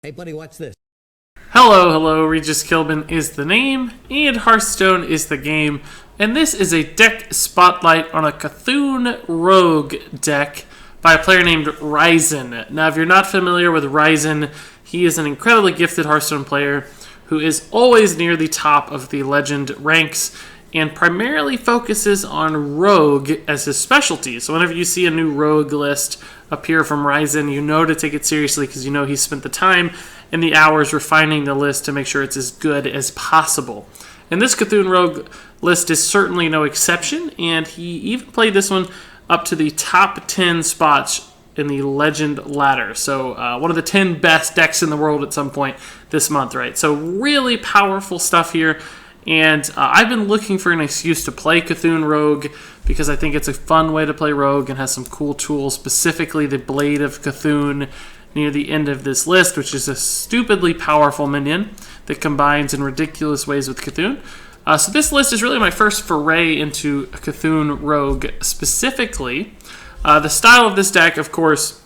Hey, buddy, watch this. Hello, Regis Kilbin is the name, and Hearthstone is the game, and this is a deck spotlight on a Cthulhu Rogue deck by a player named Ryzen. Now, if you're not familiar with Ryzen, he is an incredibly gifted Hearthstone player who is always near the top of the Legend ranks and primarily focuses on Rogue as his specialty. So whenever you see a new Rogue list appear from Ryzen, you know to take it seriously because you know he spent the time and the hours refining the list to make sure it's as good as possible. And this Cthulhu Rogue list is certainly no exception, and he even played this one up to the top 10 spots in the Legend ladder. So one of the 10 best decks in the world at some point this month, right? So really powerful stuff here. And I've been looking for an excuse to play Cthulhu Rogue because I think it's a fun way to play Rogue and has some cool tools, specifically the Blade of Cthulhu near the end of this list, which is a stupidly powerful minion that combines in ridiculous ways with Cthulhu. So this list is really my first foray into Cthulhu Rogue specifically. The style of this deck, of course,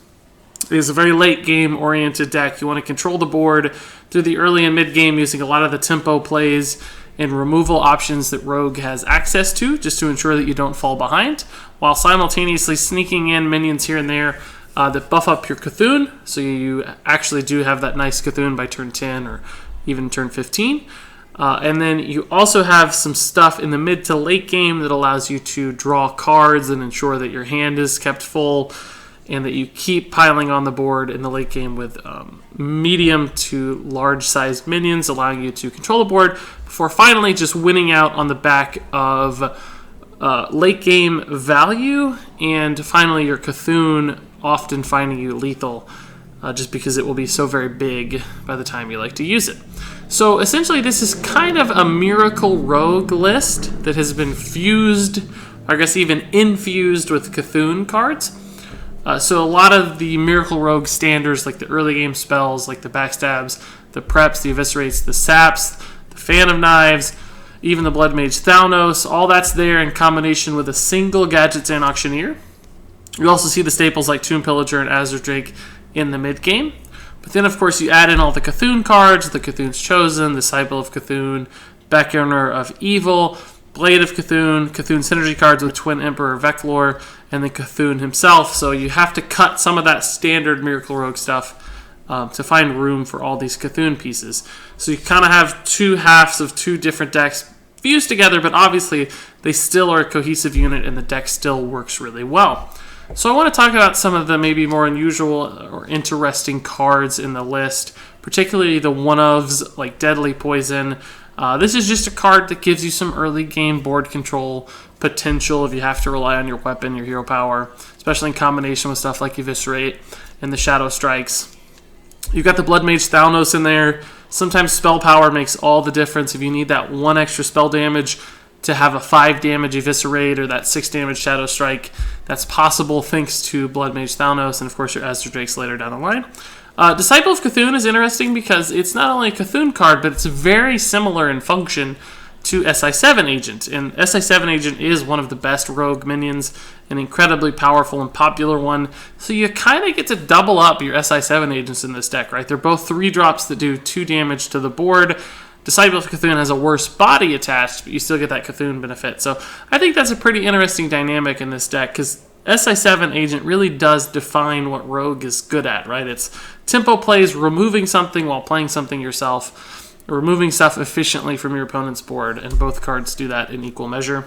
is a very late game oriented deck. You want to control the board through the early and mid game using a lot of the tempo plays and removal options that Rogue has access to, just to ensure that you don't fall behind, while simultaneously sneaking in minions here and there that buff up your Cthulhu, so you actually do have that nice Cthulhu by turn 10 or even turn 15. And then you also have some stuff in the mid to late game that allows you to draw cards and ensure that your hand is kept full and that you keep piling on the board in the late game with medium to large sized minions, allowing you to control the board before finally just winning out on the back of late game value and finally your Cthulhu often finding you lethal just because it will be so very big by the time you like to use it. So essentially this is kind of a miracle Rogue list that has been fused, or I guess even infused with Cthulhu cards. So a lot of the Miracle Rogue standards, like the early game spells, like the backstabs, the preps, the eviscerates, the saps, the fan of knives, even the Blood Mage Thalnos, all that's there in combination with a single Gadgets and Auctioneer. You also see the staples like Tomb Pillager and Azure Drake in the mid game. But then, of course, you add in all the Cthulhu cards, the Cthulhu's Chosen, Disciple of Cthulhu, Beckoner of Evil, Blade of Cthulhu, Cthulhu synergy cards with Twin Emperor Veclor, and then Cthulhu himself. So you have to cut some of that standard Miracle Rogue stuff to find room for all these Cthulhu pieces. So you kind of have two halves of two different decks fused together, but obviously they still are a cohesive unit and the deck still works really well. So I want to talk about some of the maybe more unusual or interesting cards in the list, particularly the one-ofs like Deadly Poison. This is just a card that gives you some early game board control potential if you have to rely on your weapon, your hero power, especially in combination with stuff like Eviscerate and the Shadow Strikes. You've got the Blood Mage Thalnos in there. Sometimes spell power makes all the difference. If you need that one extra spell damage to have a 5 damage Eviscerate or that 6 damage Shadow Strike, that's possible thanks to Blood Mage Thalnos and of course your Azure Drakes later down the line. Disciple of Cthulhu is interesting because it's not only a Cthulhu card, but it's very similar in function to SI7 Agent. And SI7 Agent is one of the best rogue minions, an incredibly powerful and popular one. So you kind of get to double up your SI7 Agents in this deck, right? They're both 3 drops that do 2 damage to the board. Disciple of Cthulhu has a worse body attached, but you still get that Cthulhu benefit. So I think that's a pretty interesting dynamic in this deck because SI7 Agent really does define what Rogue is good at, right? It's tempo plays, removing something while playing something yourself, removing stuff efficiently from your opponent's board, and both cards do that in equal measure.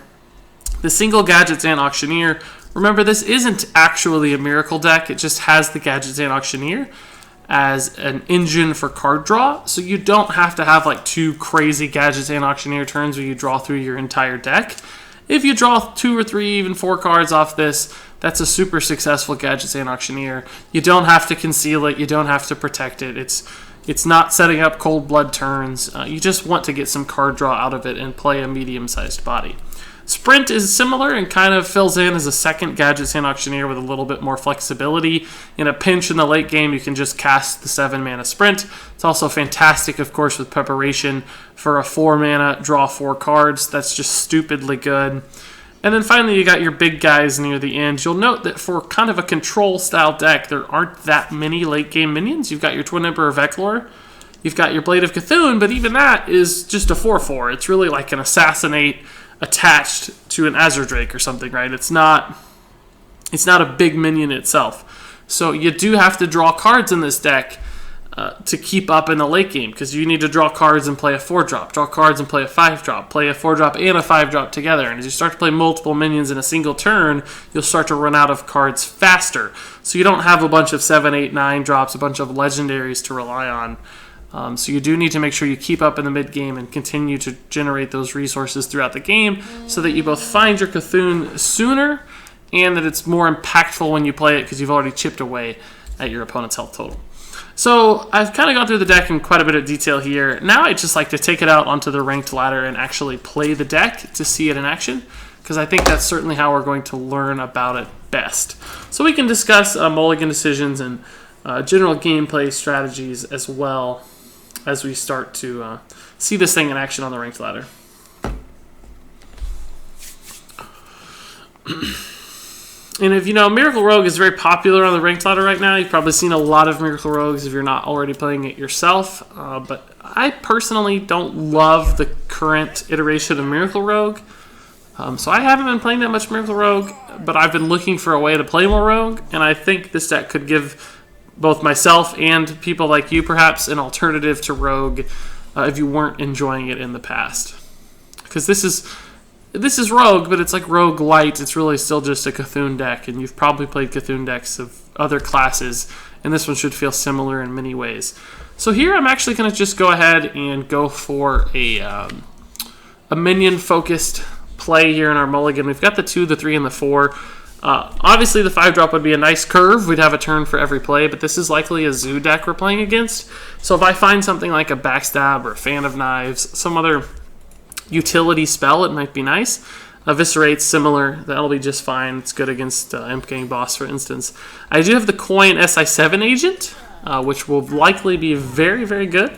The single Gadgets and Auctioneer, remember this isn't actually a Miracle deck, it just has the Gadgets and Auctioneer as an engine for card draw, so you don't have to have like 2 crazy Gadgets and Auctioneer turns where you draw through your entire deck. If you draw 2 or 3, even 4 cards off this, that's a super successful Gadgets and Auctioneer. You don't have to conceal it. You don't have to protect it. It's not setting up cold blood turns. You just want to get some card draw out of it and play a medium-sized body. Sprint is similar and kind of fills in as a second Gadgets and Auctioneer with a little bit more flexibility. In a pinch in the late game, you can just cast the 7-mana Sprint. It's also fantastic, of course, with Preparation for a 4-mana, draw 4 cards. That's just stupidly good. And then finally, you got your big guys near the end. You'll note that for kind of a control-style deck, there aren't that many late-game minions. You've got your Twin Emperor Veclor. You've got your Blade of Cthulhu, but even that is just a 4/4. It's really like an Assassinate attached to an Azure Drake or something, right? It's not a big minion itself. So you do have to draw cards in this deck to keep up in the late game, because you need to draw cards and play a 4-drop, draw cards and play a 5-drop, play a 4-drop and a 5-drop together. And as you start to play multiple minions in a single turn, you'll start to run out of cards faster. So you don't have a bunch of 7, 8, 9 drops, a bunch of legendaries to rely on. So you do need to make sure you keep up in the mid game and continue to generate those resources throughout the game so that you both find your Cthulhu sooner and that it's more impactful when you play it because you've already chipped away at your opponent's health total. So I've kind of gone through the deck in quite a bit of detail here. Now I'd just like to take it out onto the ranked ladder and actually play the deck to see it in action, because I think that's certainly how we're going to learn about it best. So we can discuss mulligan decisions and general gameplay strategies as well as we start to see this thing in action on the ranked ladder. And if you know, Miracle Rogue is very popular on the ranked ladder right now. You've probably seen a lot of Miracle Rogues if you're not already playing it yourself. But I personally don't love the current iteration of Miracle Rogue. So I haven't been playing that much Miracle Rogue, but I've been looking for a way to play more Rogue. And I think this deck could give both myself and people like you perhaps an alternative to Rogue if you weren't enjoying it in the past. Because this is Rogue, but it's like Rogue Light. It's really still just a Cthulhu deck, and you've probably played Cthulhu decks of other classes, and this one should feel similar in many ways. So here I'm actually going to just go ahead and go for a minion-focused play here in our mulligan. We've got the 2, the 3, and the 4. Obviously, the 5-drop would be a nice curve. We'd have a turn for every play, but this is likely a Zoo deck we're playing against. So if I find something like a Backstab or a Fan of Knives, some other utility spell, it might be nice. Eviscerate's similar. That'll be just fine. It's good against Imp Gang Boss, for instance. I do have the Coin SI7 agent, which will likely be very, very good.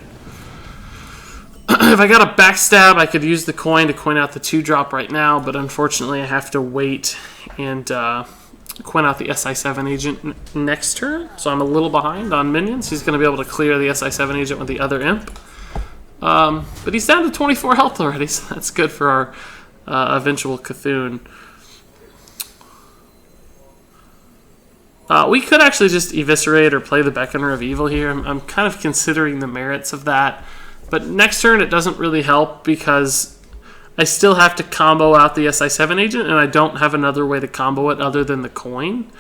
If I got a Backstab, I could use the Coin to coin out the 2-drop right now, but unfortunately I have to wait and coin out the SI7 agent next turn, so I'm a little behind on minions. He's going to be able to clear the SI7 agent with the other Imp. But he's down to 24 health already, so that's good for our eventual Cthulhu. We could actually just Eviscerate or play the Beckoner of Evil here. I'm kind of considering the merits of that. But next turn it doesn't really help because I still have to combo out the SI7 agent, and I don't have another way to combo it other than the coin.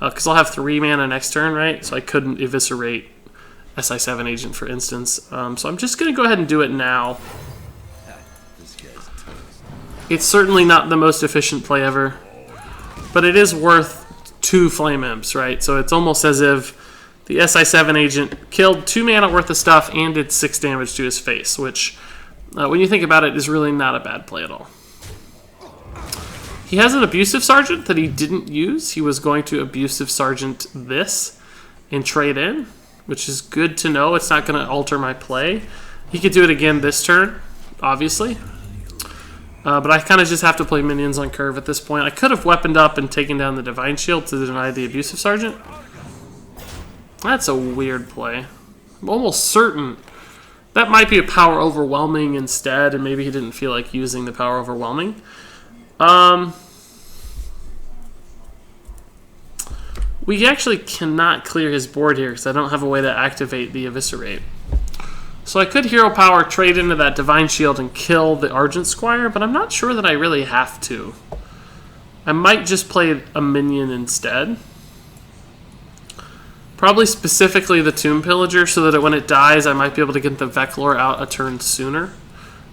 Because I'll have 3 mana next turn, right? So I couldn't Eviscerate SI7 agent, for instance. So I'm just going to go ahead and do it now. It's certainly not the most efficient play ever, but it is worth 2 Flame Imps, right? So it's almost as if the SI7 agent killed 2 mana worth of stuff and did 6 damage to his face, which, when you think about it, is really not a bad play at all. He has an Abusive Sergeant that he didn't use. He was going to Abusive Sergeant this and trade in, which is good to know. It's not going to alter my play. He could do it again this turn, obviously. But I kind of just have to play minions on curve at this point. I could have weaponed up and taken down the Divine Shield to deny the Abusive Sergeant. That's a weird play. I'm almost certain that might be a Power Overwhelming instead, and maybe he didn't feel like using the Power Overwhelming. We actually cannot clear his board here because I don't have a way to activate the Eviscerate. So I could Hero Power, trade into that Divine Shield, and kill the Argent Squire, but I'm not sure that I really have to. I might just play a minion instead. Probably specifically the Tomb Pillager, so that when it dies, I might be able to get the Veclor out a turn sooner.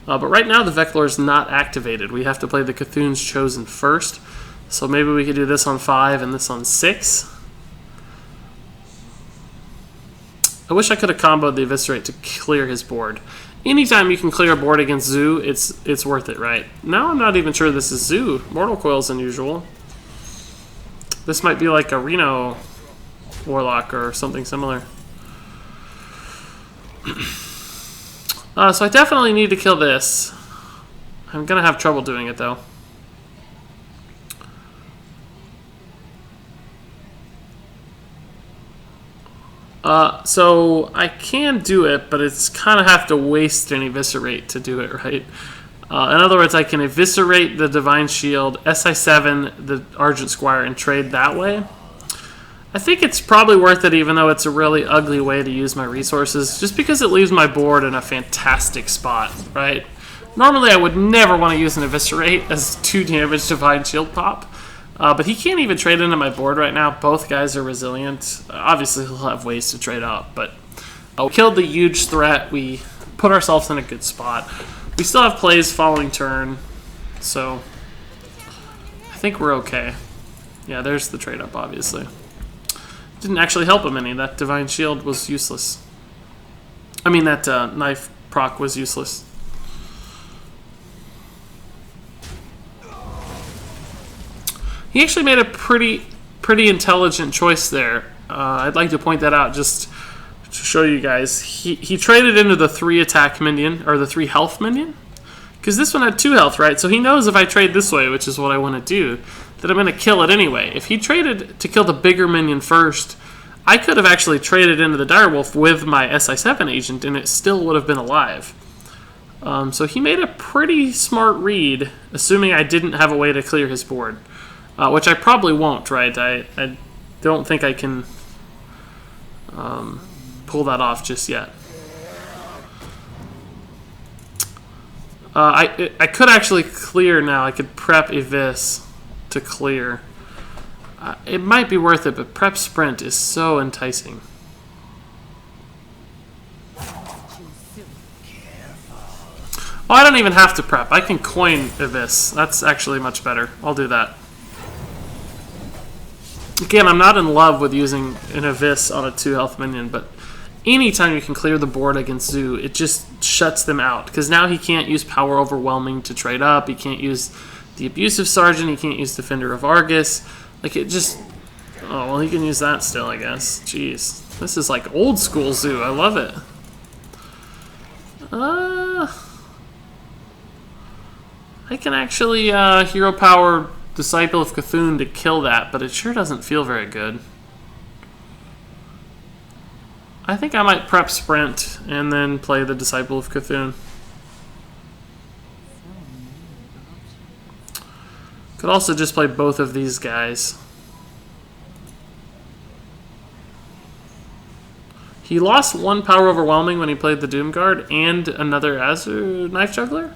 But right now, the Veclor is not activated. We have to play the Cthulhu's Chosen first. So maybe we could do this on 5 and this on 6. I wish I could have comboed the Eviscerate to clear his board. Anytime you can clear a board against Zoo, it's worth it, right? Now I'm not even sure this is Zoo. Mortal Coil's unusual. This might be like a Reno Warlock or something similar. So I definitely need to kill this. I'm going to have trouble doing it, though. So I can do it, but it's kind of have to waste an eviscerate to do it, right? In other words, I can eviscerate the Divine Shield, SI7 the Argent Squire, and trade that way. I think it's probably worth it, even though it's a really ugly way to use my resources, just because it leaves my board in a fantastic spot, right? Normally, I would never want to use an Eviscerate as 2 damage Divine Shield pop, but he can't even trade into my board right now. Both guys are resilient. Obviously, he'll have ways to trade up, but we killed the huge threat. We put ourselves in a good spot. We still have plays following turn, so I think we're okay. Yeah, there's the trade up, obviously. Didn't actually help him any. That Divine Shield was useless. I mean, that knife proc was useless. He actually made a pretty intelligent choice there. I'd like to point that out just to show you guys. He traded into the 3 attack minion, or the 3 health minion, because this one had 2 health, right? So he knows if I trade this way, which is what I want to do, that I'm going to kill it anyway. If he traded to kill the bigger minion first, I could have actually traded into the Direwolf with my SI7 agent, and it still would have been alive. So he made a pretty smart read, assuming I didn't have a way to clear his board, which I probably won't, right? I don't think I can pull that off just yet. I could actually clear now. I could prep Evis to clear. It might be worth it, but prep sprint is so enticing. Oh, I don't even have to prep. I can coin Evis. That's actually much better. I'll do that. Again, I'm not in love with using an Evis on a 2 health minion, but anytime you can clear the board against Zoo, it just shuts them out. Because now he can't use Power Overwhelming to trade up. He can't use the Abusive Sergeant. He can't use Defender of Argus. Like, it just... Oh, well, he can use that still, I guess. Jeez. This is like old school Zoo. I love it. I can actually Hero Power Disciple of Cthulhu to kill that, but it sure doesn't feel very good. I think I might prep Sprint and then play the Disciple of Cthulhu. Could also just play both of these guys. He lost 1 Power Overwhelming when he played the Doom Guard and another Azure Knife Juggler.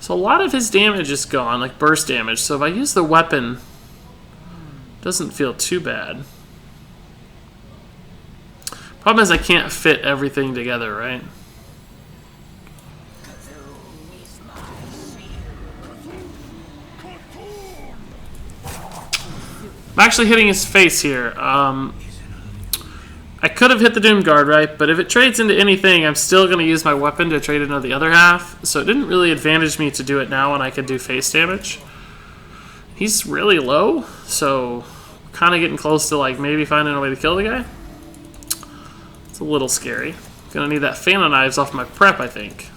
So a lot of his damage is gone, like burst damage. So if I use the weapon, it doesn't feel too bad. Problem is I can't fit everything together, right? I'm actually hitting his face here. I could have hit the Doom Guard, right? But if it trades into anything, I'm still going to use my weapon to trade into the other half. So it didn't really advantage me to do it now when I could do face damage. He's really low, so kind of getting close to like maybe finding a way to kill the guy. It's a little scary. Gonna need that fan of knives off my prep, I think.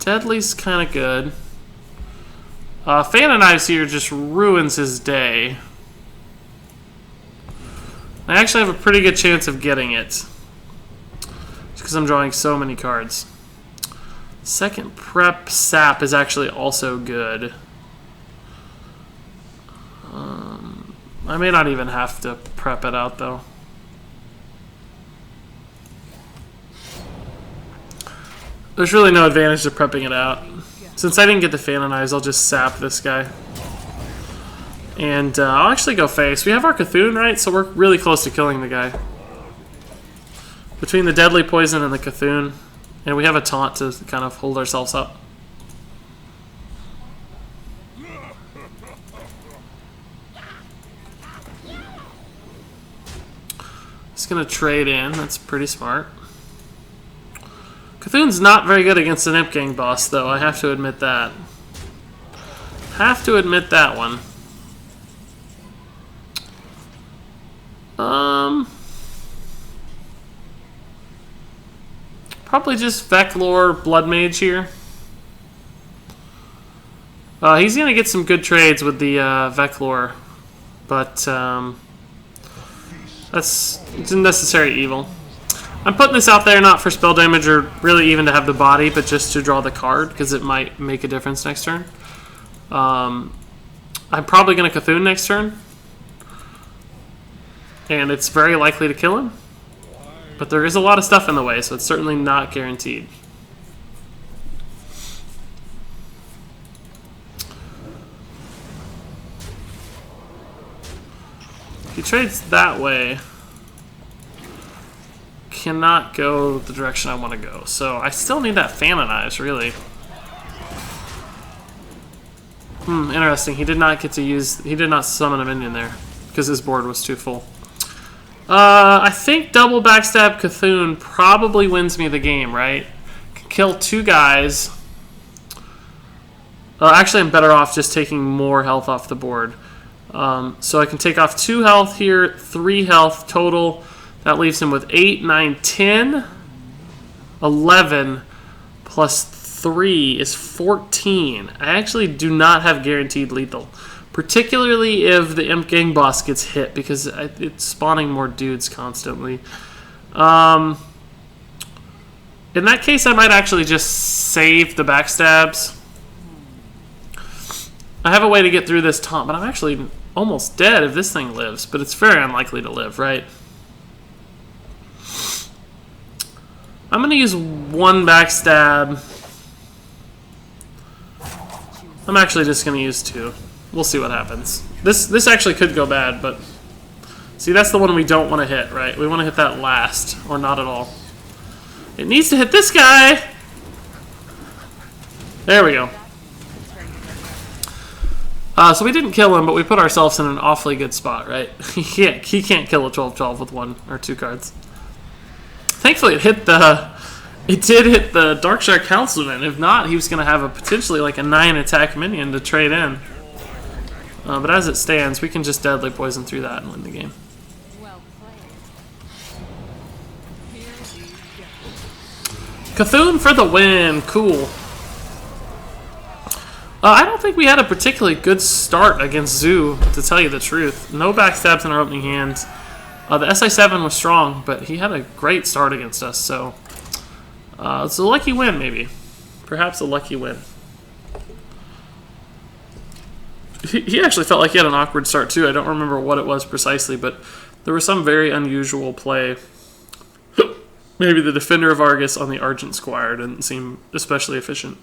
Deadly's kind of good. Fan of knives here just ruins his day. I actually have a pretty good chance of getting it, just because I'm drawing so many cards. Second prep sap is actually also good. I may not even have to prep it out though. There's really no advantage to prepping it out. Since I didn't get the fan of knives, I'll just sap this guy. And I'll actually go face. We have our Cthulhu, right? So we're really close to killing the guy. Between the deadly poison and the Cthulhu. And we have a taunt to kind of hold ourselves up. Just gonna trade in. That's pretty smart. Cthulhu's not very good against an Imp Gang boss, though. I have to admit that. Have to admit that one. Probably just Veclore Blood Mage here. He's gonna get some good trades with the Veclore, but That's it's a necessary evil. I'm putting this out there not for spell damage or really even to have the body, but just to draw the card, because it might make a difference next turn. I'm probably going to Cthulhu next turn. And it's very likely to kill him. But there is a lot of stuff in the way, so it's certainly not guaranteed. If he trades that way, cannot go the direction I want to go. So I still need that Fanonize, really. Interesting. He did not get to use... He did not summon a minion there because his board was too full. I think double backstab Cthulhu probably wins me the game, right? Can kill 2 guys. Actually, I'm better off just taking more health off the board. So I can take off 2 health here, 3 health total. That leaves him with 8, 9, 10, 11, plus 3 is 14. I actually do not have guaranteed lethal. Particularly if the Imp Gang boss gets hit, because it's spawning more dudes constantly. In that case, I might actually just save the backstabs. I have a way to get through this taunt, but I'm actually almost dead if this thing lives. But it's very unlikely to live, right? I'm going to use 1 backstab. I'm actually just going to use 2. We'll see what happens. This actually could go bad, but... See, that's the one we don't want to hit, right? We want to hit that last, or not at all. It needs to hit this guy! There we go. So we didn't kill him, but we put ourselves in an awfully good spot, right? He can't kill a 12-12 with 1 or 2 cards. Thankfully, it did hit the Darkshire Councilman. If not, he was going to have a potentially like a 9 attack minion to trade in. But as it stands, we can just deadly poison through that and win the game. Cthulhu for the win. Cool. I don't think we had a particularly good start against Zoo, to tell you the truth. No backstabs in our opening hand. The SI7 was strong, but he had a great start against us, so... it's a lucky win, maybe. Perhaps a lucky win. He actually felt like he had an awkward start, too. I don't remember what it was precisely, but there was some very unusual play. Maybe the Defender of Argus on the Argent Squire didn't seem especially efficient.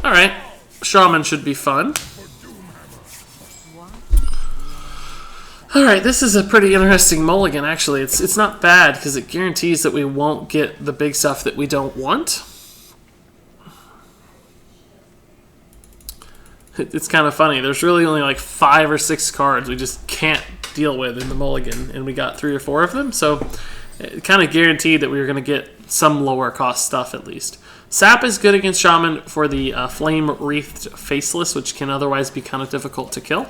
Alright, Shaman should be fun. Alright, this is a pretty interesting mulligan, actually. It's not bad, because it guarantees that we won't get the big stuff that we don't want. It's kind of funny. There's really only like 5 or 6 cards we just can't deal with in the mulligan, and we got 3 or 4 of them, so it kind of guaranteed that we were going to get some lower cost stuff at least. Sap is good against Shaman for the Flame-Wreathed Faceless, which can otherwise be kind of difficult to kill.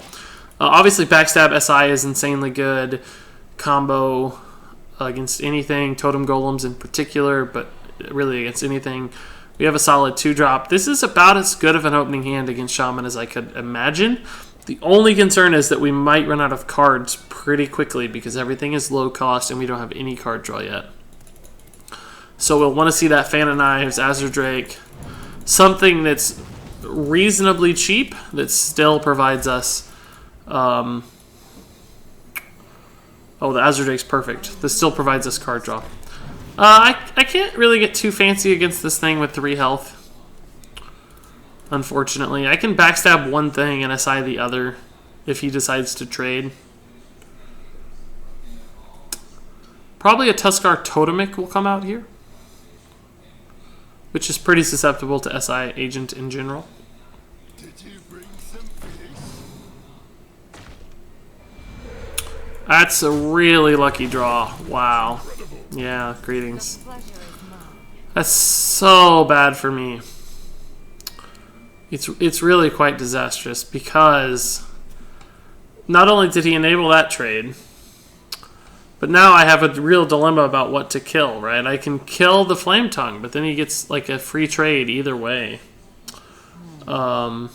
Obviously, Backstab SI is insanely good combo against anything, Totem Golems in particular, but really against anything. We have a solid 2-drop. This is about as good of an opening hand against Shaman as I could imagine. The only concern is that we might run out of cards pretty quickly because everything is low cost and we don't have any card draw yet. So we'll want to see that Fan of Knives, Azure Drake, something that's reasonably cheap that still provides us... oh, the Azure Drake's perfect. This still provides us card draw. I can't really get too fancy against this thing with 3 health. Unfortunately. I can backstab one thing and SI the other if he decides to trade. Probably a Tuskar Totemic will come out here, which is pretty susceptible to SI Agent in general. That's a really lucky draw. Wow. Yeah, greetings. That's so bad for me. It's really quite disastrous because not only did he enable that trade, but now I have a real dilemma about what to kill, right? I can kill the Flame Tongue, but then he gets like a free trade either way. Double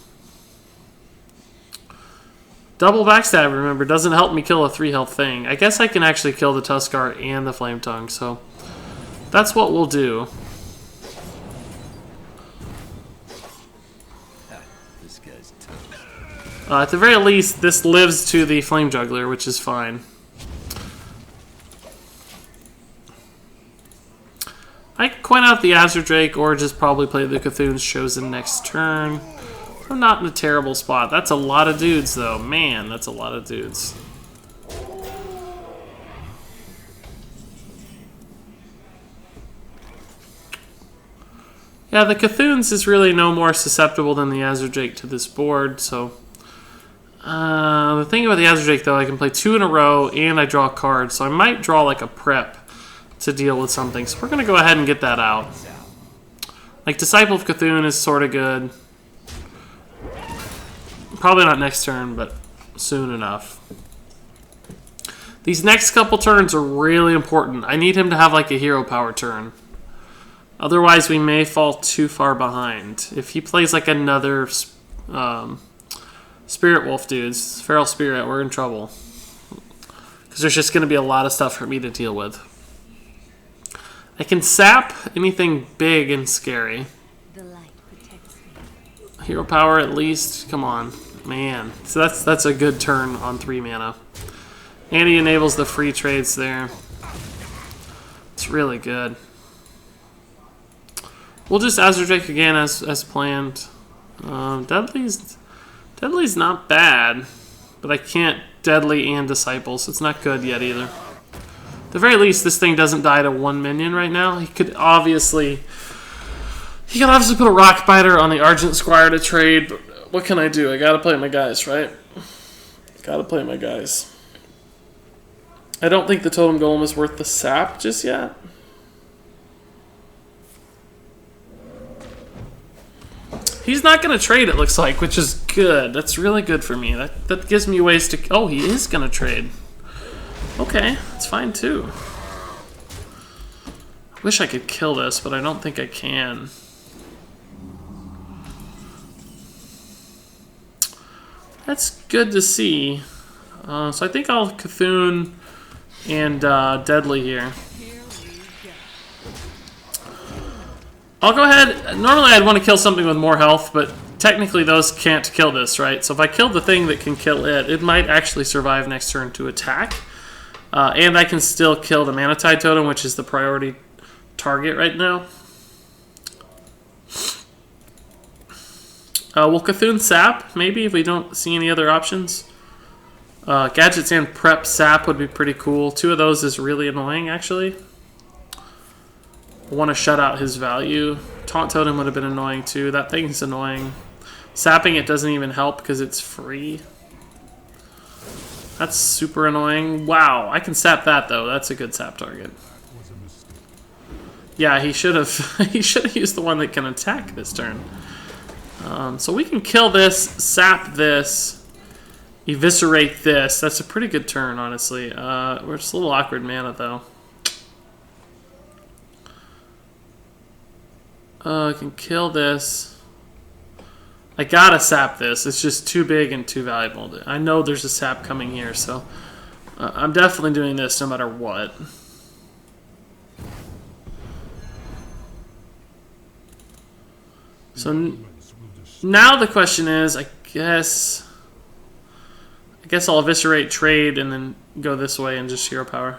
backstab, remember, doesn't help me kill a 3 health thing. I guess I can actually kill the Tuskar and the Flame Tongue, so that's what we'll do. At the very least, this lives to the Flame Juggler, which is fine. I can coin out the Azure Drake or just probably play the Cthulhu's Chosen next turn. I'm not in a terrible spot. That's a lot of dudes, though. Man, that's a lot of dudes. Yeah, the Cthulhu's is really no more susceptible than the Azure Drake to this board, so... the thing about the Azure Drake, though, I can play 2 in a row and I draw a card, so I might draw like a prep to deal with something. So we're going to go ahead and get that out. Like, Disciple of Cthulhu is sort of good. Probably not next turn, but soon enough. These next couple turns are really important. I need him to have like a hero power turn. Otherwise, we may fall too far behind. If he plays like another Spirit Wolf dudes, Feral Spirit, we're in trouble. Because there's just going to be a lot of stuff for me to deal with. I can sap anything big and scary. The light protects me. Hero power at least. Come on. Man. So that's a good turn on 3 mana. And he enables the free trades there. It's really good. We'll just Azure Drake again as planned. Deadly's not bad, but I can't Deadly and Disciple, so it's not good yet either. At the very least, this thing doesn't die to 1 minion right now. He could obviously put a Rock Biter on the Argent Squire to trade, but what can I do? I gotta play my guys, right? Gotta play my guys. I don't think the Totem Golem is worth the sap just yet. He's not going to trade, it looks like, which is good. That's really good for me. That gives me ways to... Oh, he is going to trade. Okay, that's fine too. I wish I could kill this, but I don't think I can. That's good to see. So I think I'll Cthulhu and Deadly here. I'll go ahead. Normally I'd want to kill something with more health, but technically those can't kill this, right? So if I kill the thing that can kill it, it might actually survive next turn to attack. And I can still kill the Manatide Totem, which is the priority target right now. We'll Cthulhu Sap, maybe, if we don't see any other options. Gadgets and Prep Sap would be pretty cool. 2 of those is really annoying, actually. I want to shut out his value. Taunt Totem would have been annoying too. That thing's annoying. Sapping it doesn't even help because it's free. That's super annoying. Wow, I can sap that though. That's a good sap target. Yeah, he should have he should have used the one that can attack this turn. So we can kill this, sap this, eviscerate this. That's a pretty good turn, honestly. We're just a little awkward mana though. I can kill this. I gotta sap this. It's just too big and too valuable. I know there's a sap coming here, so I'm definitely doing this no matter what. So now the question is, I guess I'll eviscerate trade and then go this way and just hero power.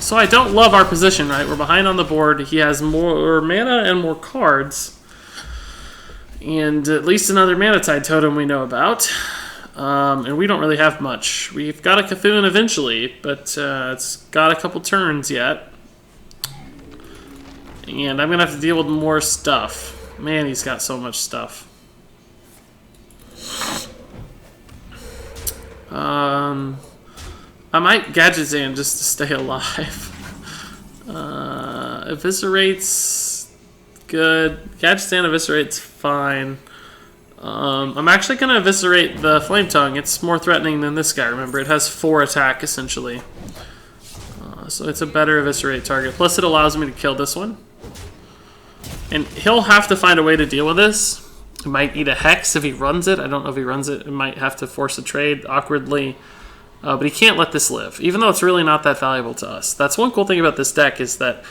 So I don't love our position, right? We're behind on the board. He has more mana and more cards. And at least another Manatide Totem we know about. And we don't really have much. We've got a Cthulhu eventually, but it's got a couple turns yet. And I'm going to have to deal with more stuff. Man, he's got so much stuff. I might Gadget Zan just to stay alive. Eviscerate's good. Gadget Zan Eviscerate's fine. I'm actually going to eviscerate the Flame Tongue. It's more threatening than this guy, remember. It has 4 attack, essentially. So it's a better eviscerate target. Plus it allows me to kill this one. And he'll have to find a way to deal with this. He might eat a Hex if he runs it. I don't know if he runs it. It might have to force a trade awkwardly. But he can't let this live, even though it's really not that valuable to us. That's one cool thing about this deck is that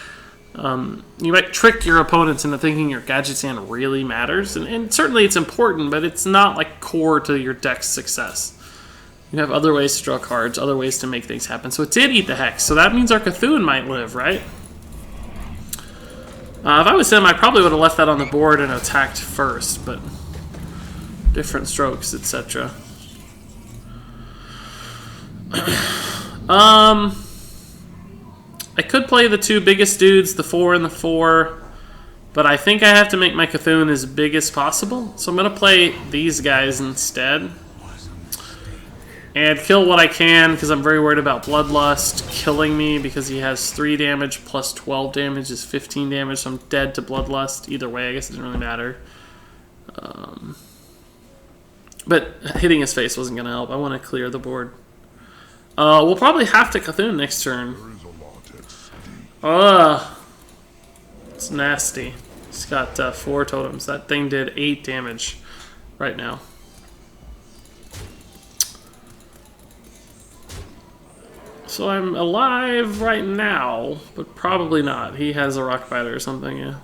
you might trick your opponents into thinking your Gadgetzan really matters. And certainly it's important, but it's not like core to your deck's success. You have other ways to draw cards, other ways to make things happen. So it did eat the Hex, so that means our Cthulhu might live, right? If I was him, I probably would have left that on the board and attacked first, but different strokes, etc. I could play the two biggest dudes, the 4 and the 4, but I think I have to make my Cthulhu as big as possible. So I'm going to play these guys instead. And kill what I can, because I'm very worried about Bloodlust killing me, because he has 3 damage plus 12 damage is 15 damage, so I'm dead to Bloodlust. Either way, I guess it doesn't really matter. But hitting his face wasn't going to help. I want to clear the board. We'll probably have to Cthulhu next turn. It's nasty. He's got 4 totems. That thing did 8 damage right now. So I'm alive right now, but probably not. He has a rock biter or something, yeah.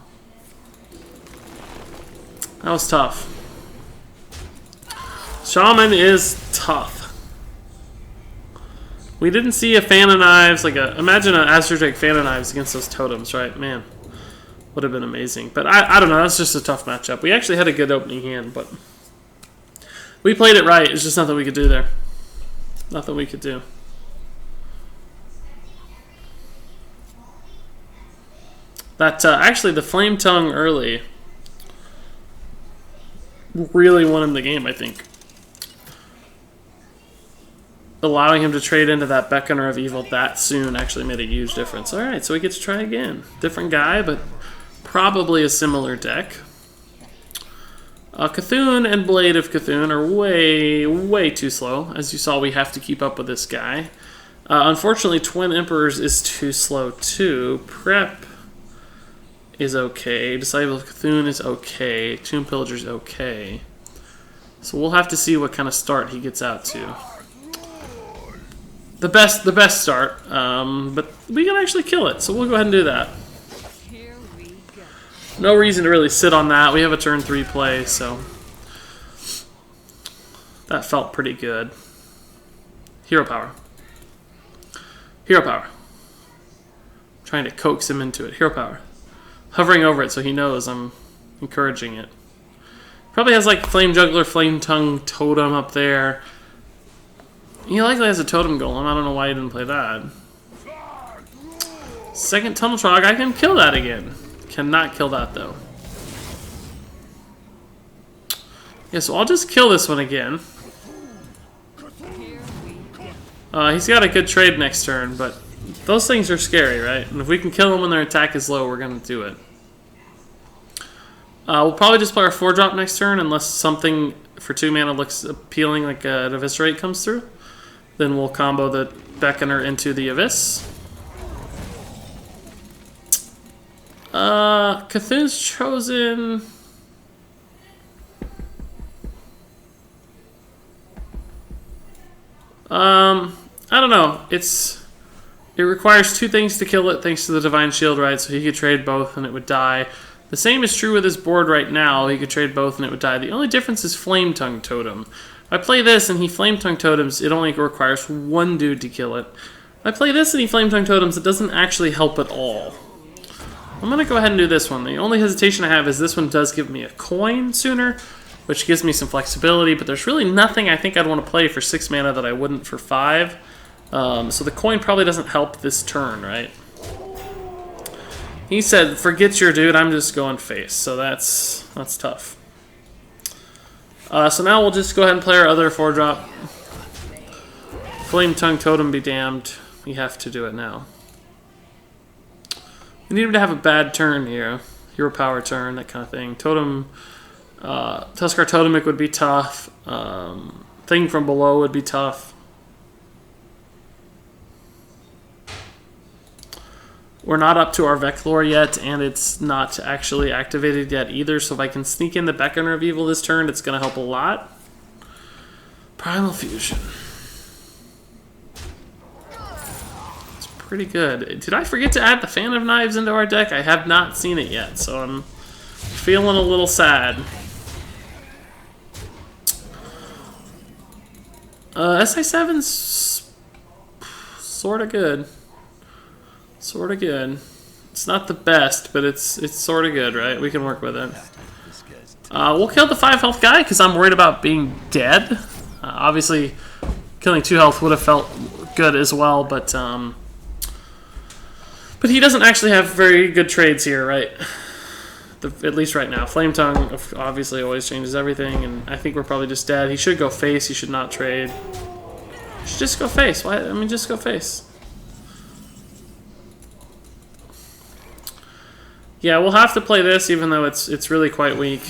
That was tough. Shaman is tough. We didn't see a Fan of Knives, like imagine an Azure Fan of Knives against those totems, right? Man, would have been amazing. But I don't know, that's just a tough matchup. We actually had a good opening hand, but we played it right. It's just nothing we could do there. Nothing we could do. That actually the Flame Tongue early really won him the game, I think. Allowing him to trade into that Beckoner of Evil that soon actually made a huge difference. Alright, so we get to try again. Different guy, but probably a similar deck. Cthulhu and Blade of Cthulhu are way too slow. As you saw, we have to keep up with this guy. Unfortunately, Twin Emperors is too slow too. Prep is okay. Disciple of Cthulhu is okay. Tomb Pillager is okay. So we'll have to see what kind of start he gets out to. The best start, but we can actually kill it, so we'll go ahead and do that. No reason to really sit on that. We have a turn 3 play, so that felt pretty good. Hero power. Hero power. Trying to coax him into it. Hero power. Hovering over it so he knows I'm encouraging it. Probably has like Flame Juggler, Flame Tongue, Totem up there. He likely has a Totem Golem. I don't know why he didn't play that. Second Tunnel Trog. I can kill that again. Cannot kill that though. Yeah, so I'll just kill this one again. He's got a good trade next turn, but those things are scary, right? And if we can kill them when their attack is low, we're going to do it. We'll probably just play our 4-drop next turn, unless something for 2 mana looks appealing, like an Eviscerate comes through. Then we'll combo the Beckoner into the Abyss. Cthulhu's Chosen. I don't know. It requires 2 things to kill it, thanks to the Divine Shield, right? So he could trade both and it would die. The same is true with his board right now. He could trade both and it would die. The only difference is Flame Tongue Totem. If I play this and he Flame Tongue Totems, it only requires 1 dude to kill it. If I play this and he Flame Tongue Totems, it doesn't actually help at all. I'm going to go ahead and do this one. The only hesitation I have is this one does give me a coin sooner, which gives me some flexibility, but there's really nothing I think I'd want to play for 6 mana that I wouldn't for 5. So the coin probably doesn't help this turn, right? He said, forget your dude, I'm just going face. So that's tough. So now we'll just go ahead and play our other 4-drop. Flame Tongue Totem be damned. We have to do it now. We need him to have a bad turn here. Hero power turn, that kind of thing. Totem, Tuskar Totemic would be tough. Thing from Below would be tough. We're not up to our Veclore yet, and it's not actually activated yet either, so if I can sneak in the Beckoner of Evil this turn, it's going to help a lot. Primal Fusion. It's pretty good. Did I forget to add the Fan of Knives into our deck? I have not seen it yet, so I'm feeling a little sad. SI7's sort of good. Sort of good. It's not the best, but it's sort of good, right? We can work with it. We'll kill the 5 health guy because I'm worried about being dead. Obviously, killing 2 health would have felt good as well, but he doesn't actually have very good trades here, right? At least right now. Flame Tongue obviously always changes everything, and I think we're probably just dead. He should go face. He should not trade. He should just go face. Why? I mean, just go face. Yeah, we'll have to play this, even though it's really quite weak.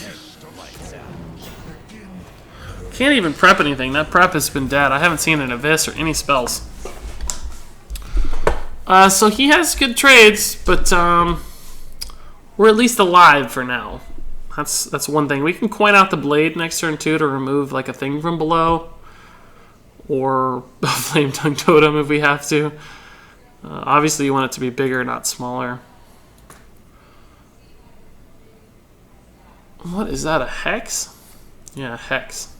Can't even prep anything. That prep has been dead. I haven't seen an Abyss or any spells. So he has good trades, but we're at least alive for now. That's one thing. We can coin out the blade next turn too to remove like a thing from below, or a Flame Tongue Totem if we have to. Obviously, you want it to be bigger, not smaller. What is that, a Hex? Yeah, a Hex.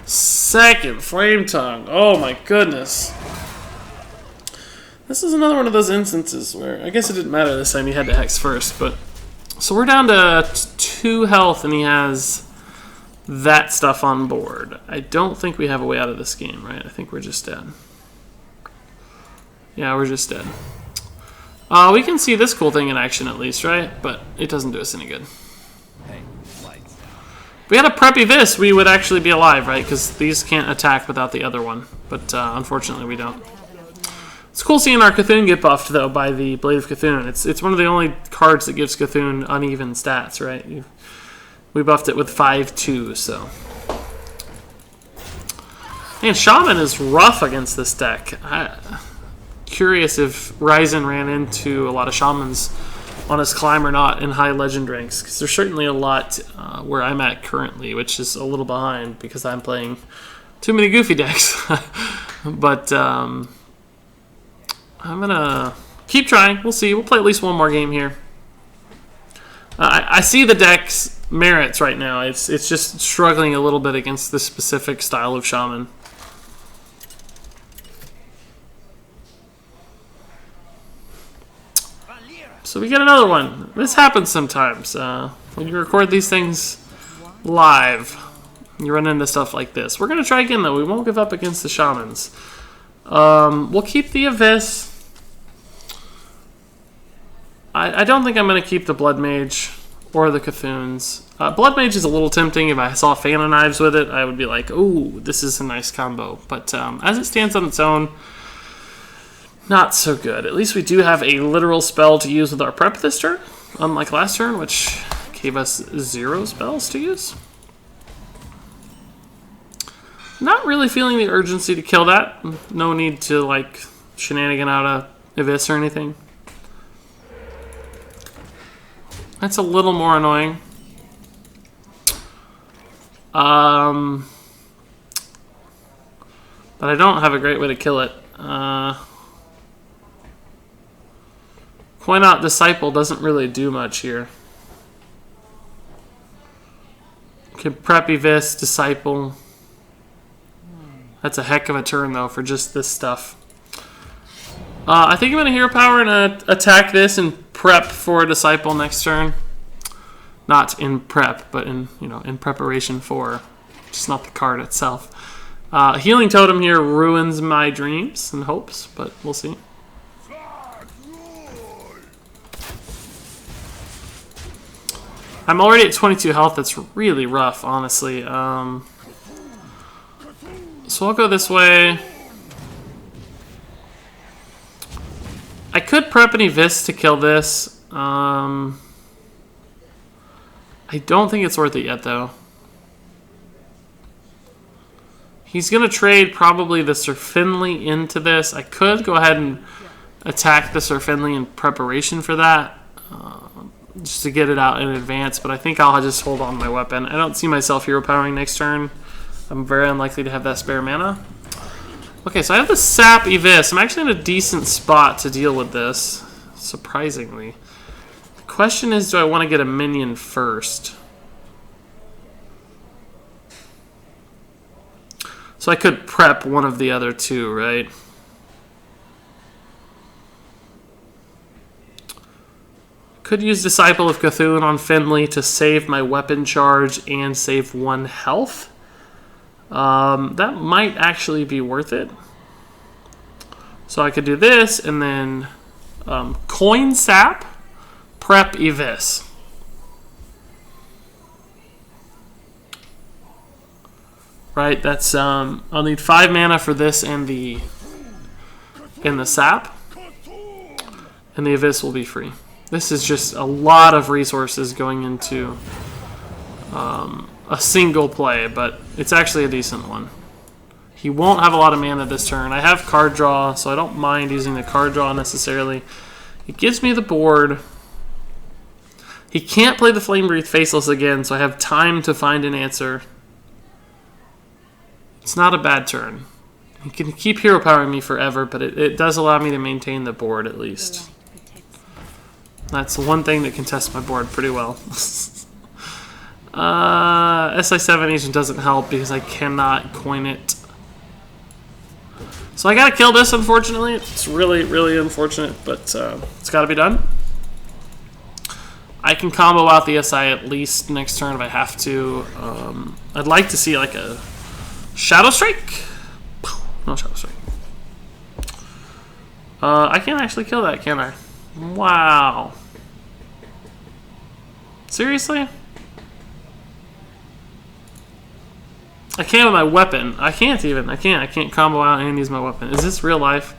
Second Flame Tongue. Oh my goodness. This is another one of those instances where, I guess it didn't matter this time, he had to Hex first, but... So we're down to 2 health and he has that stuff on board. I don't think we have a way out of this game, right? I think we're just dead. Yeah, we're just dead. We can see this cool thing in action at least, right? But it doesn't do us any good. If we had a Preppy Vis, we would actually be alive, right? Because these can't attack without the other one. But unfortunately, we don't. It's cool seeing our Cthulhu get buffed, though, by the Blade of Cthulhu. It's one of the only cards that gives Cthulhu uneven stats, right? We buffed it with 5/2, so... Man, Shaman is rough against this deck. Curious if Ryzen ran into a lot of Shamans on his climb or not in high legend ranks, because there's certainly a lot where I'm at currently, which is a little behind because I'm playing too many goofy decks. But I'm gonna keep trying. We'll see. We'll play at least one more game here. I see the deck's merits right now. It's just struggling a little bit against this specific style of Shaman. So we get another one. This happens sometimes. When you record these things live, you run into stuff like this. We're going to try again, though. We won't give up against the Shamans. We'll keep the Abyss. I don't think I'm going to keep the Blood Mage or the Cthulhu's. Blood Mage is a little tempting. If I saw Fan of Knives with it, I would be like, ooh, this is a nice combo. But as it stands on its own, not so good. At least we do have a literal spell to use with our prep this turn, unlike last turn, which gave us 0 spells to use. Not really feeling the urgency to kill that. No need to, like, shenanigan out a Abyss or anything. That's a little more annoying. But I don't have a great way to kill it. Coin out Disciple doesn't really do much here. Can Preppy Vis, Disciple. That's a heck of a turn, though, for just this stuff. I think I'm going to Hero Power and attack this and prep for Disciple next turn. Not in prep, but in preparation for, just not the card itself. Healing Totem here ruins my dreams and hopes, but we'll see. I'm already at 22 health. That's really rough, honestly. So I'll go this way. I could prep any Vis to kill this. I don't think it's worth it yet, though. He's going to trade probably the Sir Finley into this. I could go ahead and attack the Sir Finley in preparation for that, just to get it out in advance, but I think I'll just hold on to my weapon. I don't see myself hero powering next turn. I'm very unlikely to have that spare mana. Okay, so I have the Sap Evis. I'm actually in a decent spot to deal with this, surprisingly. The question is, do I want to get a minion first? So I could prep one of the other two, right? Could use Disciple of Cthulhu on Finley to save my weapon charge and save 1 health. That might actually be worth it. So I could do this and then coin Sap, prep Evis. Right, that's I'll need 5 mana for this and the Sap, and the Evis will be free. This is just a lot of resources going into a single play, but it's actually a decent one. He won't have a lot of mana this turn. I have card draw, so I don't mind using the card draw necessarily. It gives me the board. He can't play the Flame Breathe Faceless again, so I have time to find an answer. It's not a bad turn. He can keep hero powering me forever, but it does allow me to maintain the board at least. That's the one thing that can test my board pretty well. SI7 Agent doesn't help because I cannot coin it. So I gotta kill this, unfortunately. It's really, really unfortunate, but it's gotta be done. I can combo out the SI at least next turn if I have to. I'd like to see like a Shadow Strike? No Shadow Strike. I can't actually kill that, can I? Wow. Seriously? I can't with my weapon. I can't even. I can't combo out and use my weapon. Is this real life?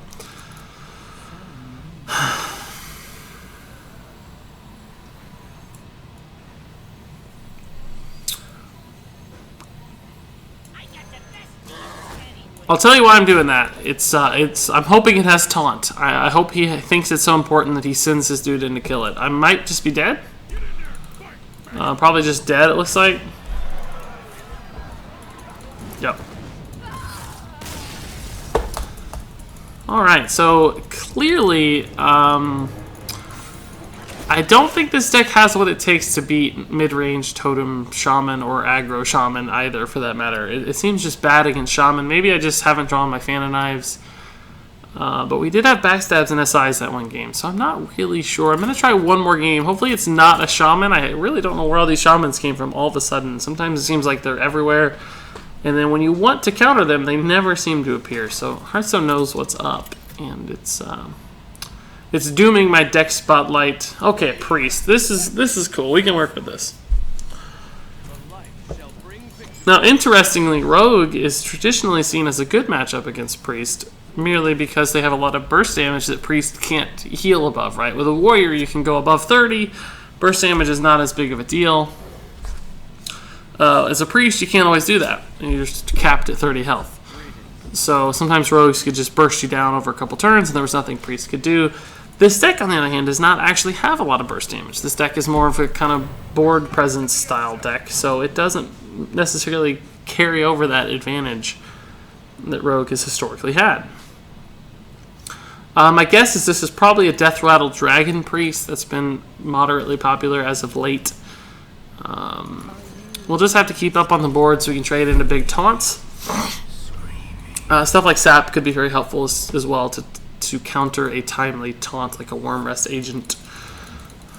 I'll tell you why I'm doing that. I'm hoping it has taunt. I hope he thinks it's so important that he sends this dude in to kill it. I might just be dead. Probably just dead, it looks like. Yep. Alright, so clearly, I don't think this deck has what it takes to beat mid-range Totem Shaman or aggro Shaman either, for that matter. It seems just bad against Shaman. Maybe I just haven't drawn my Fan of Knives. But we did have backstabs and SIs that one game, so I'm not really sure. I'm going to try one more game. Hopefully it's not a Shaman. I really don't know where all these Shamans came from all of a sudden. Sometimes it seems like they're everywhere, and then when you want to counter them, they never seem to appear. So Hearthstone knows what's up, and it's dooming my deck spotlight. Okay, Priest. This is cool. We can work with this. Now, interestingly, Rogue is traditionally seen as a good matchup against Priest, merely because they have a lot of burst damage that Priest can't heal above, right? With a Warrior, you can go above 30. Burst damage is not as big of a deal. As a Priest, you can't always do that. You're just capped at 30 health. So sometimes Rogues could just burst you down over a couple turns, and there was nothing Priest could do. This deck, on the other hand, does not actually have a lot of burst damage. This deck is more of a kind of board presence style deck, so it doesn't necessarily carry over that advantage that Rogue has historically had. My guess is this is probably a Death Rattle Dragon Priest that's been moderately popular as of late. We'll just have to keep up on the board so we can trade into big taunts. Stuff like Sap could be very helpful as well to counter a timely taunt like a Worm Rest Agent.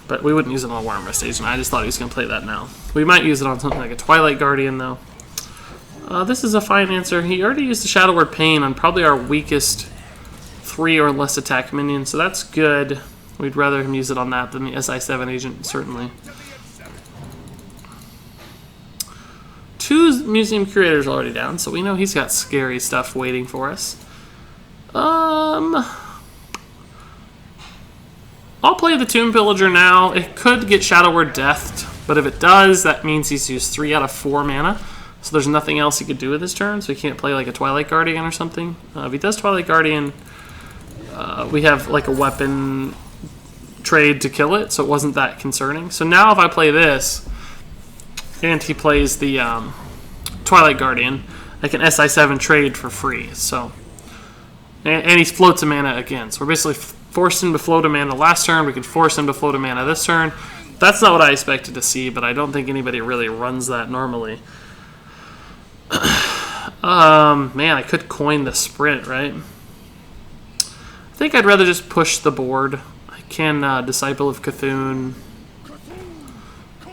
But we wouldn't use it on a Worm Rest Agent. I just thought he was going to play that now. We might use it on something like a Twilight Guardian, though. This is a fine answer. He already used the Shadow Word Pain on probably our weakest 3 or less attack minion, so that's good. We'd rather him use it on that than the SI7 Agent, certainly. 2 Museum Curators already down, so we know he's got scary stuff waiting for us. I'll play the Tomb Pillager now. It could get Shadow Word Deathed, but if it does, that means he's used 3 out of 4 mana. So there's nothing else he could do with his turn, so he can't play like a Twilight Guardian or something. If he does Twilight Guardian, we have like a weapon trade to kill it, so it wasn't that concerning. So now if I play this, and he plays the Twilight Guardian, I can SI7 trade for free. So, and he floats a mana again. So we're basically forced him to float a mana last turn. We can force him to float a mana this turn. That's not what I expected to see, but I don't think anybody really runs that normally. Man, I could coin the sprint, right? I think I'd rather just push the board. I can Disciple of Cthulhu.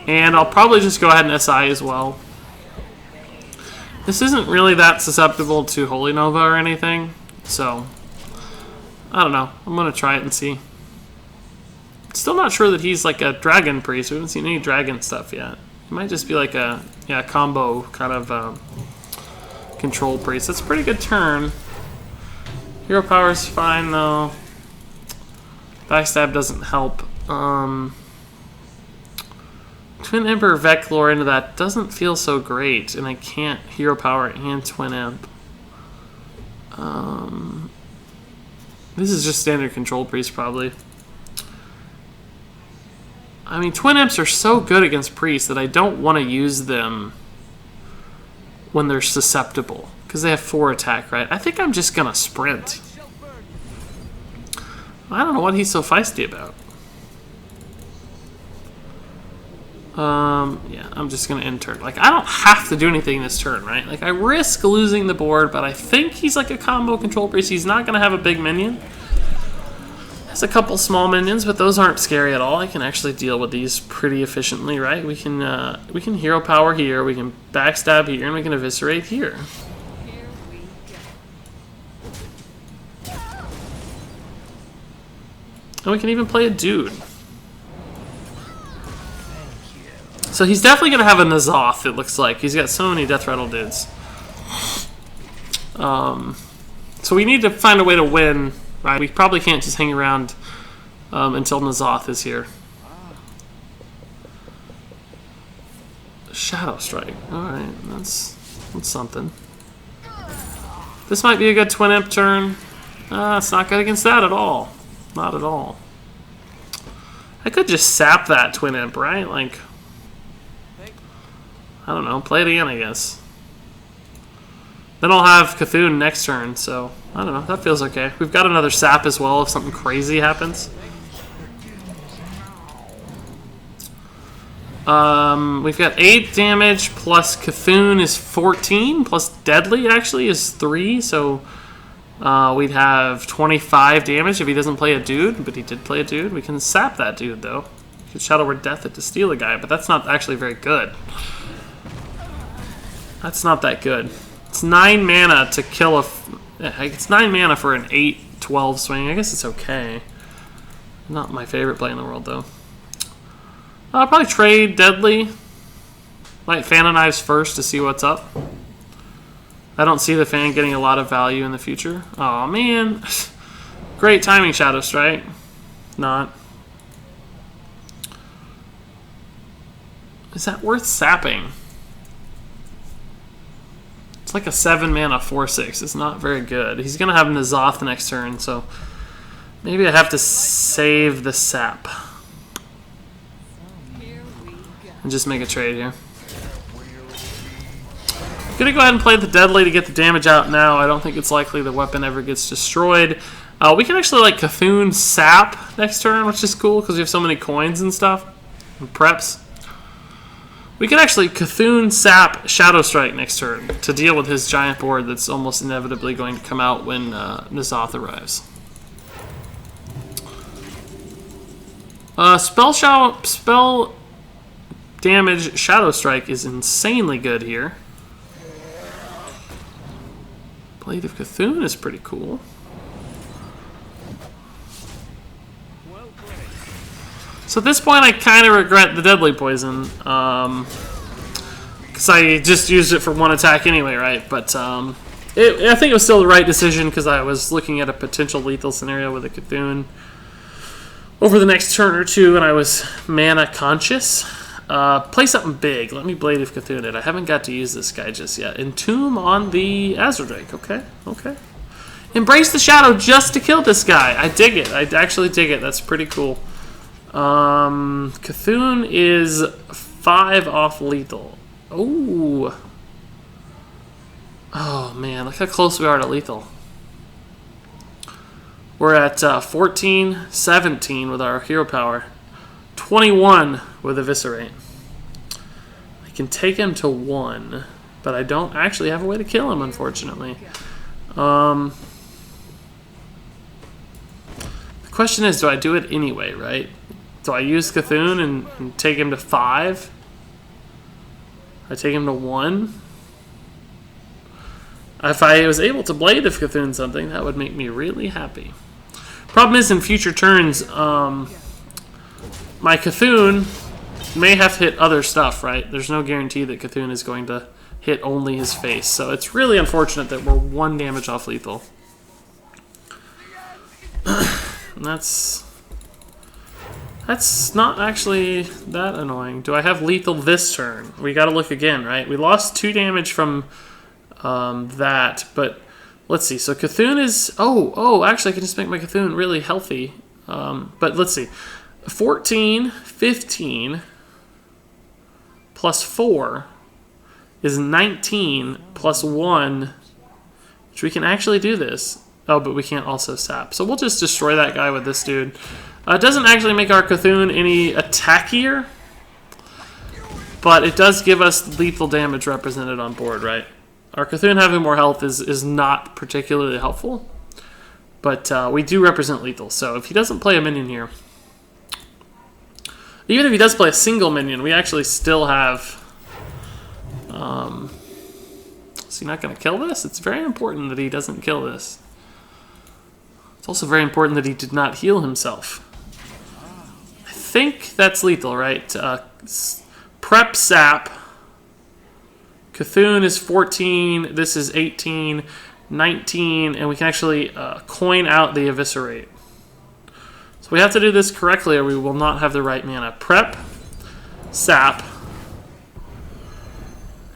And I'll probably just go ahead and SI as well. This isn't really that susceptible to Holy Nova or anything, so I don't know. I'm going to try it and see. Still not sure that he's like a Dragon Priest. We haven't seen any Dragon stuff yet. He might just be like a combo kind of Control Priest. That's a pretty good turn. Hero Power's fine though. Backstab doesn't help. Twin Imp or Veclore into that doesn't feel so great, and I can't Hero Power and Twin Imp. This is just standard Control Priest, probably. I mean, Twin Imps are so good against Priests that I don't want to use them when they're susceptible, because they have 4 attack, right? I think I'm just going to sprint. I don't know what he's so feisty about. Yeah, I'm just going to end turn. Like, I don't have to do anything this turn, right? Like, I risk losing the board, but I think he's like a combo Control Priest. He's not going to have a big minion. Has a couple small minions, but those aren't scary at all. I can actually deal with these pretty efficiently, right? We can Hero Power here, we can Backstab here, and we can Eviscerate here. And we can even play a dude. So he's definitely going to have a N'Zoth, it looks like. He's got so many Death Rattle dudes. So we need to find a way to win, right? We probably can't just hang around until N'Zoth is here. Shadow Strike. Alright, that's something. This might be a good Twin Imp turn. It's not good against that at all. Not at all. I could just sap that Twin Imp, right? Like, I don't know, play it again, I guess. Then I'll have Cthulhu next turn, so I don't know, that feels okay. We've got another sap as well if something crazy happens. We've got 8 damage plus Cthulhu is 14, plus Deadly actually is 3, so we'd have 25 damage if he doesn't play a dude, but he did play a dude. We can sap that dude though. We could Shadow Word Death it to steal a guy, but that's not actually very good. That's not that good. It's 9 mana to kill a... It's 9 mana for an 8-12 swing. I guess it's okay. Not my favorite play in the world, though. I'll probably trade Deadly. Might Fan of Knives first to see what's up. I don't see the Fan getting a lot of value in the future. Oh man. Great timing, Shadow Strike. Not. Is that worth sapping? It's like a 7 mana 4/6. It's not very good. He's gonna have N'Zoth next turn, so maybe I have to save the sap and just make a trade here. I'm gonna go ahead and play the Deadly to get the damage out now. I don't think it's likely the weapon ever gets destroyed. We can actually like Cthulhu sap next turn, which is cool because we have so many coins and stuff and preps. We can actually Cthulhu sap Shadow Strike next turn to deal with his giant board that's almost inevitably going to come out when N'Zoth arrives. Spell damage Shadow Strike is insanely good here. Blade of Cthulhu is pretty cool. So at this point, I kind of regret the Deadly Poison, because I just used it for 1 attack anyway, right? But I think it was still the right decision because I was looking at a potential lethal scenario with a Cthulhu over the next turn or two, and I was mana conscious. Play something big. Let me Blade of Cthulhu it. I haven't got to use this guy just yet. Entomb on the Azradrake. Okay, okay. Embrace the Shadow just to kill this guy. I dig it. I actually dig it. That's pretty cool. Cthulhu is 5 off lethal. Ooh. Oh, man. Look how close we are to lethal. We're at 14, 17 with our hero power. 21 with Eviscerate. I can take him to 1, but I don't actually have a way to kill him, unfortunately. The question is, do I do it anyway, right? Do I use Cthulhu and take him to 5? I take him to 1? If I was able to Blade of Cthulhu something, that would make me really happy. Problem is, in future turns, my Cthulhu may have to hit other stuff, right? There's no guarantee that Cthulhu is going to hit only his face. So it's really unfortunate that we're 1 damage off lethal. And that's not actually that annoying. Do I have lethal this turn? We got to look again, right? We lost 2 damage from that, but let's see. So Cthulhu is... Oh, actually I can just make my Cthulhu really healthy. But let's see. 14, 15 plus 4 is 19 plus 1, which we can actually do this. Oh, but we can't also sap. So we'll just destroy that guy with this dude. It doesn't actually make our Cthulhu any attackier, but it does give us lethal damage represented on board, right? Our Cthulhu having more health is not particularly helpful, but we do represent lethal. So if he doesn't play a minion here, even if he does play a single minion, we actually still have... is he not going to kill this? It's very important that he doesn't kill this. It's also very important that he did not heal himself. I think that's lethal, right? Prep sap. Cthulhu is 14. This is 18, 19, and we can actually coin out the Eviscerate. So we have to do this correctly or we will not have the right mana. Prep, sap,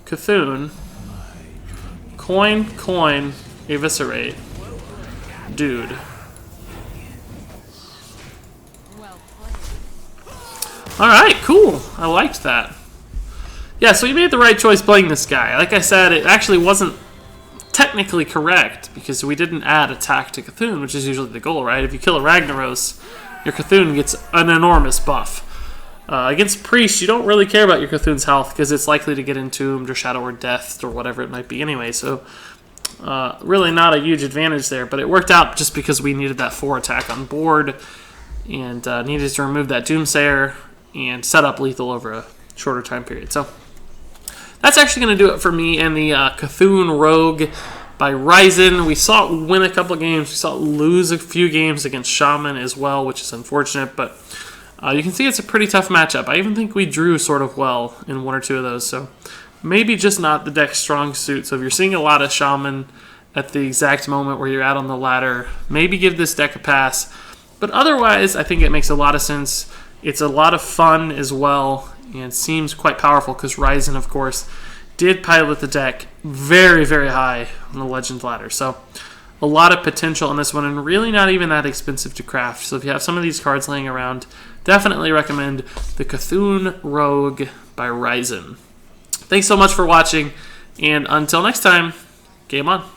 Cthulhu, coin, Eviscerate, dude. Alright, cool. I liked that. Yeah, so we made the right choice playing this guy. Like I said, it actually wasn't technically correct because we didn't add attack to Cthulhu, which is usually the goal, right? If you kill a Ragnaros, your Cthulhu gets an enormous buff. Against Priest, you don't really care about your Cthulhu's health because it's likely to get entombed or Shadow or Death or whatever it might be anyway, so really not a huge advantage there, but it worked out just because we needed that 4 attack on board and needed to remove that Doomsayer and set up lethal over a shorter time period. So that's actually going to do it for me and the Cthulhu Rogue by Ryzen. We saw it win a couple of games. We saw it lose a few games against Shaman as well, which is unfortunate, but you can see it's a pretty tough matchup. I even think we drew sort of well in 1 or 2 of those, so maybe just not the deck's strong suit. So if you're seeing a lot of Shaman at the exact moment where you're at on the ladder, maybe give this deck a pass. But otherwise, I think it makes a lot of sense. It's a lot of fun as well, and seems quite powerful because Ryzen, of course, did pilot the deck very, very high on the Legend ladder. So a lot of potential in this one, and really not even that expensive to craft. So if you have some of these cards laying around, definitely recommend the Cthulhu Rogue by Ryzen. Thanks so much for watching, and until next time, game on.